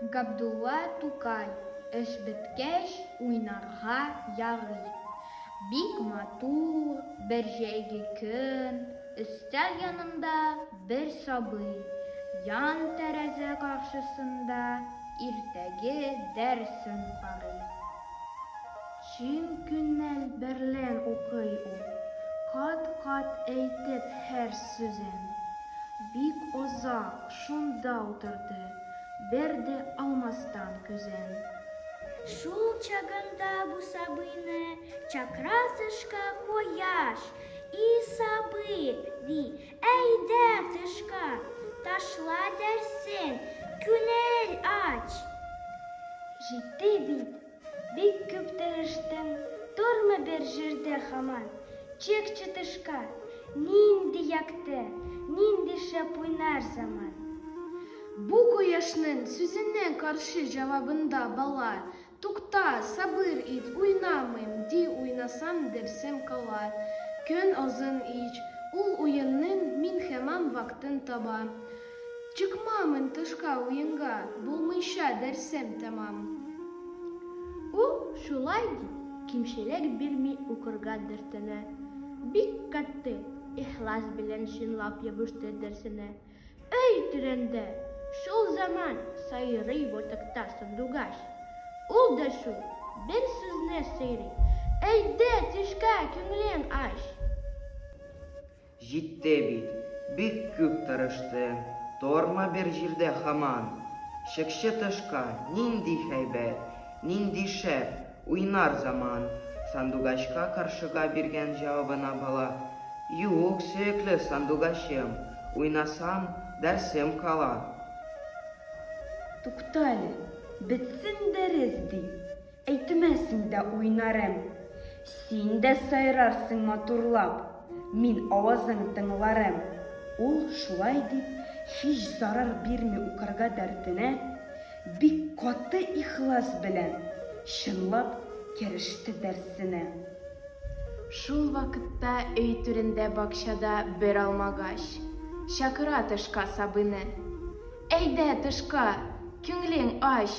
Габдулла Тукай, эш беткәч уйнарга ярый. Бик матур, бер җәйге көн, өстәл янында бер сабый, ян тәрәзә каршысында иртәге дәресен карый. Чын күңел берлән укый ул, кат-кат әйтеп һәр сүзен. Бик озак шунда утырды, бер-дә алмастан күзен. Шул чагында бу сабыйны чакыра тышка кояш. И сабый, ди, әйдә тышка, ташла дәрсен, күңел ач. Җитте бит, бик күп тырыштым, торма бер җирдә һаман. Чыкчы тышка, нинди якты, нинди шәп уйнар заман. Бу кояшның сүзенә каршы җавабында бала: «Тукта, сабыр ит, уйнамыйм, ди, уйнасам дәрсем кала. Көн озын ич, ул уенның мин һаман вакытын табам. Чыкмамын тышка уенга, булмыйча дәрсем тәмам». Ул шулай дип, кимчелек бирми укырга дәртенә. Бик катты, ихлас белән чынлап ябышты дәрсенә. Өй тирәндә, шул заман сайрый ботакта сандугач. Ул да шул, бер сүзне сөйли: «Әйдә тышка, күңелең аш». Җитте бит, бик күп тырышты, торма бер җирдә һаман. Чыкчы тышка, нинди һәйбәт, нинди шәп, уйнар заман. Сандугачка каршыга биргән җавабына бала: «Юк, сөекле сандугачым, уйнасам дәрсем кала». Туктале, бетсен дәрес ди, әйтмәсең дә уйнарым. Син дә сайрарсың матурлап, мин авазың тыңларым. Ул шулай дип, һич зарар бирми укырга дәртенә, бик каты ихлас белән, чынлап кереште дәрсенә. Шул вакытта өй түрендә бакчада бер алмагач чакыра тышка сабыйны: «Әйдә тышка, күңелең аш.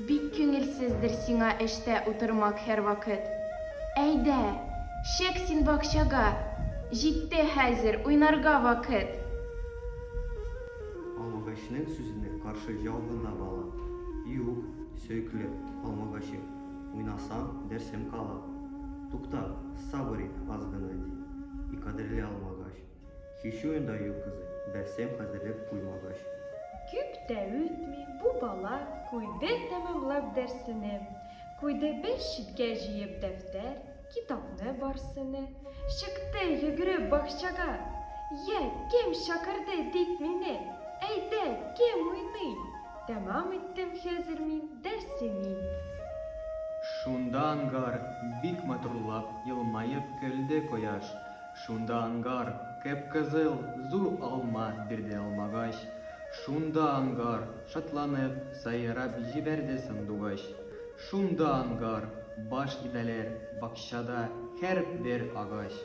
Бик күңелсездер сиңа эштә утырмак һәр вакыт. Әйдә, чык син бакчага, җитте хәзер уйнарга вакыт». Алмагачның сүзенә каршы җавабына бала: «Юк, сөекле алмагачым, уйнасам дәрсем кала». Тукта, сабыр ит аз гына ди, и кадерле алмагач. Һич уенда юк кызы, дәрсем хәзерләп куймагач. Күп тә үтми, бу бала куйды тәмамлап дәрсене. Куйды бер читкә җыеп дәфтәр, китапны барсыны. Чыкты йөгереп бакчага. Я, кем чакырды дип мине? Әйдә, кем уйный? Тәмам иттем хәзер мин дәрсемне. Шунда ангар, бик матурлап, елмаеп көлде кояш. Шунда ангар, кып-кызыл, зур алма бирде алмагач. Шунда ангар, шатланып, сайрап җибәрде сандугач. Шунда ангар, баш иделәр бакчада һәр бер агач.